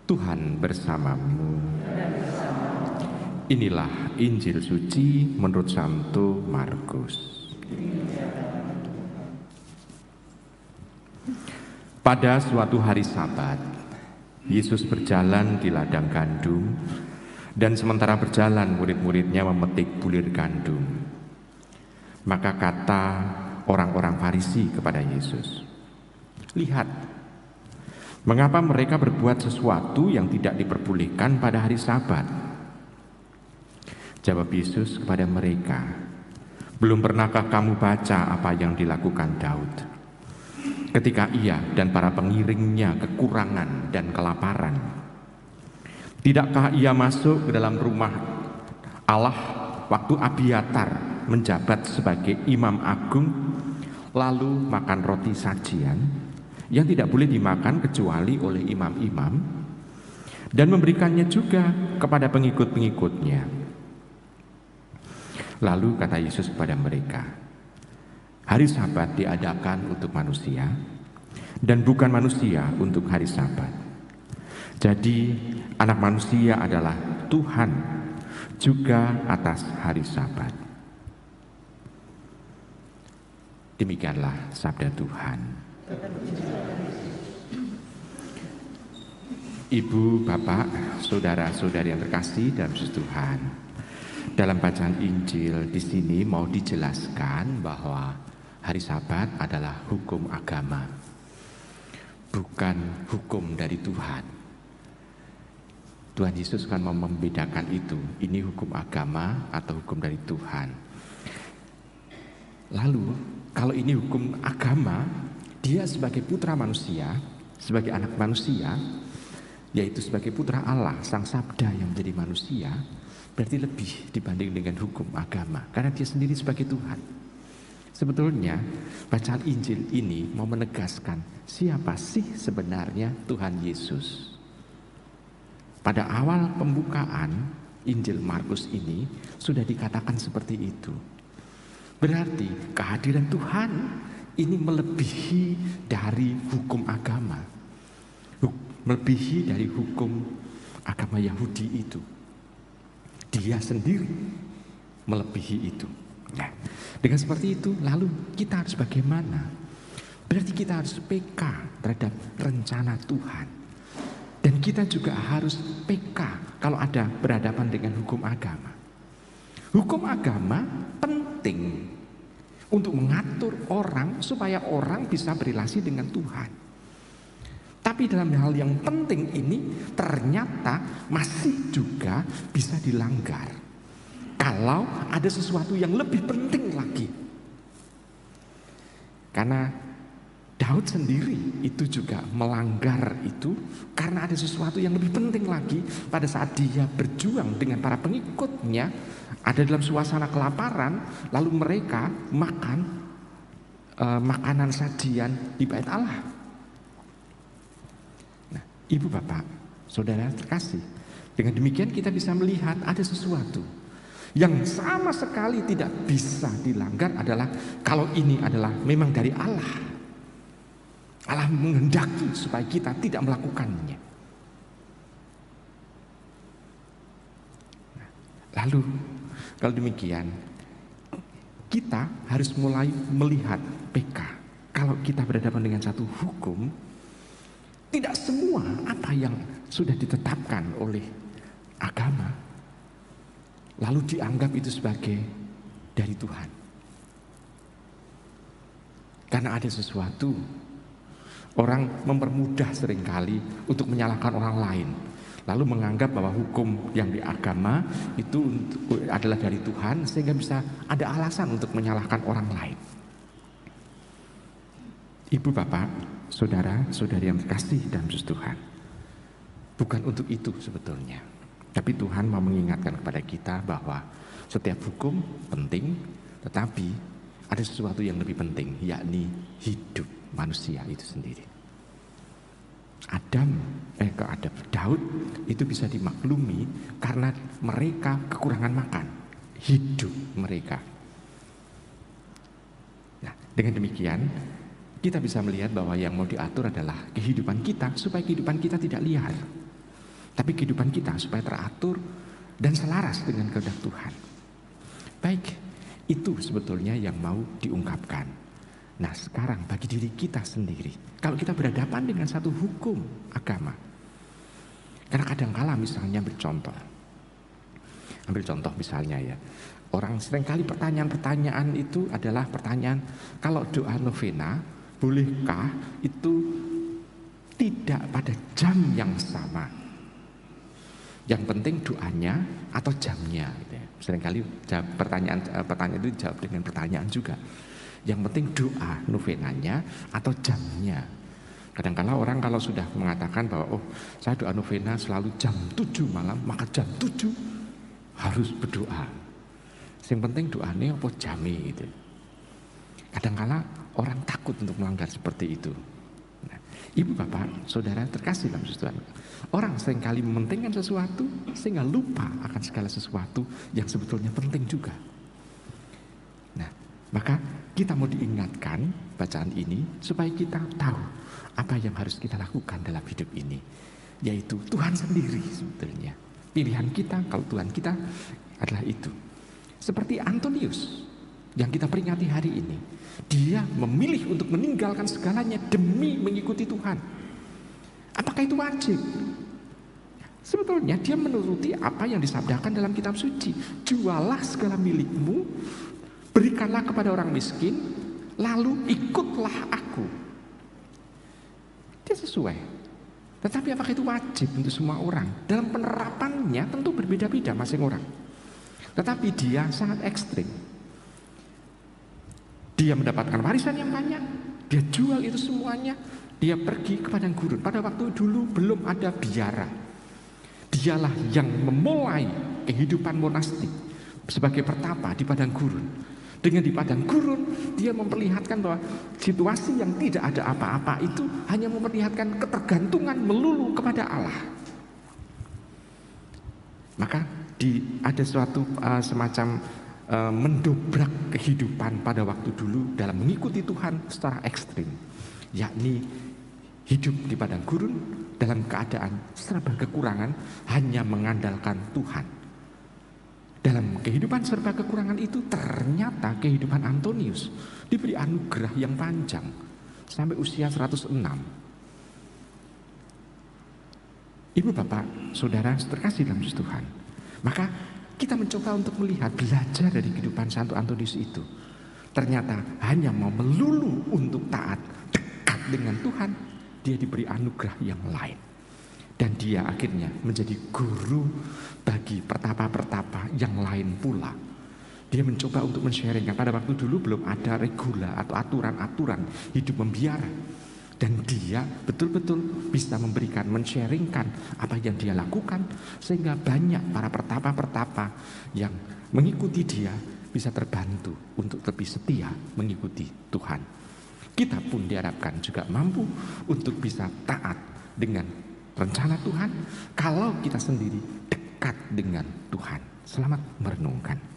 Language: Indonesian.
Tuhan bersamamu. Inilah Injil suci menurut Santo Markus. Pada suatu hari Sabat, Yesus berjalan di ladang gandum, dan sementara berjalan murid-muridnya memetik bulir gandum. Maka kata orang-orang Farisi kepada Yesus, "Lihat, mengapa mereka berbuat sesuatu yang tidak diperbolehkan pada hari Sabat?" Jawab Yesus kepada mereka, "Belum pernahkah kamu baca apa yang dilakukan Daud ketika ia dan para pengiringnya kekurangan dan kelaparan? Tidakkah ia masuk ke dalam rumah Allah waktu Abiatar menjabat sebagai imam agung, lalu makan roti sajian yang tidak boleh dimakan kecuali oleh imam-imam, dan memberikannya juga kepada pengikut-pengikutnya?" Lalu kata Yesus kepada mereka, "Hari Sabat diadakan untuk manusia, dan bukan manusia untuk hari Sabat. Jadi Anak Manusia adalah Tuhan juga atas hari Sabat." Demikianlah sabda Tuhan. Ibu, Bapak, saudara-saudari yang terkasih dalam Yesus Tuhan, dalam bacaan Injil di sini mau dijelaskan bahwa hari Sabat adalah hukum agama, bukan hukum dari Tuhan. Tuhan Yesus kan mau membedakan itu, ini hukum agama atau hukum dari Tuhan. Lalu, kalau ini hukum agama, dia sebagai putra manusia, sebagai anak manusia, yaitu sebagai putra Allah, Sang Sabda yang menjadi manusia, berarti lebih dibanding dengan hukum agama, karena dia sendiri sebagai Tuhan. Sebetulnya bacaan Injil ini mau menegaskan siapa sih sebenarnya Tuhan Yesus. Pada awal pembukaan Injil Markus ini sudah dikatakan seperti itu. Berarti kehadiran Tuhan ini melebihi dari hukum agama, melebihi dari hukum agama Yahudi itu. Dia sendiri melebihi itu. Nah, dengan seperti itu, lalu kita harus bagaimana? Berarti kita harus peka terhadap rencana Tuhan. Dan kita juga harus peka kalau ada berhadapan dengan hukum agama. Hukum agama penting untuk mengatur orang supaya orang bisa berrelasi dengan Tuhan. Tapi dalam hal yang penting ini ternyata masih juga bisa dilanggar kalau ada sesuatu yang lebih penting lagi. Karena Daud sendiri itu juga melanggar itu karena ada sesuatu yang lebih penting lagi pada saat dia berjuang dengan para pengikutnya, ada dalam suasana kelaparan, lalu mereka makan makanan sajian di bait Allah. Ibu, Bapak, saudara terkasih, dengan demikian kita bisa melihat ada sesuatu yang sama sekali tidak bisa dilanggar adalah kalau ini adalah memang dari Allah. Allah menghendaki supaya kita tidak melakukannya. Lalu kalau demikian kita harus mulai melihat PK. Kalau kita berhadapan dengan satu hukum, tidak semua apa yang sudah ditetapkan oleh agama lalu dianggap itu sebagai dari Tuhan. Karena ada sesuatu, orang mempermudah seringkali untuk menyalahkan orang lain, lalu menganggap bahwa hukum yang di agama itu adalah dari Tuhan, sehingga bisa ada alasan untuk menyalahkan orang lain. Ibu, Bapak, saudara-saudari yang terkasih dalam Yesus Tuhan, bukan untuk itu sebetulnya. Tapi Tuhan mau mengingatkan kepada kita bahwa setiap hukum penting, tetapi ada sesuatu yang lebih penting, yakni hidup manusia itu sendiri. Daud itu bisa dimaklumi karena mereka kekurangan makan, hidup mereka. Nah, dengan demikian kita bisa melihat bahwa yang mau diatur adalah kehidupan kita supaya kehidupan kita tidak liar. tapi kehidupan kita supaya teratur dan selaras dengan kehendak Tuhan. Baik, itu sebetulnya yang mau diungkapkan. Nah sekarang bagi diri kita sendiri, kalau kita berhadapan dengan satu hukum agama, karena kadangkala misalnya ambil contoh misalnya ya, orang seringkali pertanyaan-pertanyaan itu adalah pertanyaan, kalau doa novena, bolehkah itu tidak pada jam yang sama? Yang penting doanya atau jamnya. Gitu ya. Seringkali pertanyaan itu dijawab dengan pertanyaan juga. Yang penting doa novenanya atau jamnya. Kadang-kala orang kalau sudah mengatakan bahwa saya doa novena selalu jam 7 malam, maka jam 7 harus berdoa. Yang penting doanya apa jamnya gitu. Kadang-kala orang takut untuk melanggar seperti itu. Nah, Ibu bapak saudara terkasih dalam Tuhan, orang seringkali mementingkan sesuatu sehingga lupa akan segala sesuatu yang sebetulnya penting juga. Nah, maka kita mau diingatkan bacaan ini supaya kita tahu apa yang harus kita lakukan dalam hidup ini, yaitu Tuhan sendiri sebetulnya. Pilihan kita kalau Tuhan kita adalah itu. Seperti Antonius yang kita peringati hari ini, dia memilih untuk meninggalkan segalanya demi mengikuti Tuhan. Apakah itu wajib? Sebetulnya dia menuruti apa yang disabdakan dalam kitab suci. Jualah segala milikmu, berikanlah kepada orang miskin, lalu ikutlah aku. Dia sesuai. Tetapi apakah itu wajib untuk semua orang? Dalam penerapannya tentu berbeda-beda masing orang. Tetapi dia sangat ekstrim. Dia mendapatkan warisan yang banyak, dia jual itu semuanya, dia pergi ke padang gurun. Pada waktu dulu belum ada biara. Dialah yang memulai kehidupan monastik sebagai pertapa di padang gurun. Dengan di padang gurun, dia memperlihatkan bahwa situasi yang tidak ada apa-apa itu hanya memperlihatkan ketergantungan melulu kepada Allah. Maka ada suatu semacam mendobrak kehidupan pada waktu dulu dalam mengikuti Tuhan secara ekstrim, yakni hidup di padang gurun dalam keadaan serba kekurangan, hanya mengandalkan Tuhan. Dalam kehidupan serba kekurangan itu ternyata kehidupan Antonius diberi anugerah yang panjang sampai usia 106. Ibu bapak saudara terkasih dalam Tuhan, maka kita mencoba untuk melihat, belajar dari kehidupan Santo Antonius itu. Ternyata hanya mau melulu untuk taat, dekat dengan Tuhan, dia diberi anugerah yang lain. Dan dia akhirnya menjadi guru bagi pertapa-pertapa yang lain pula. Dia mencoba untuk men-sharingkan. Pada waktu dulu belum ada regula atau aturan-aturan hidup membiara. Dan dia betul-betul bisa memberikan, men-sharingkan apa yang dia lakukan, sehingga banyak para pertapa-pertapa yang mengikuti dia bisa terbantu untuk lebih setia mengikuti Tuhan. Kita pun diharapkan juga mampu untuk bisa taat dengan rencana Tuhan kalau kita sendiri dekat dengan Tuhan. Selamat merenungkan.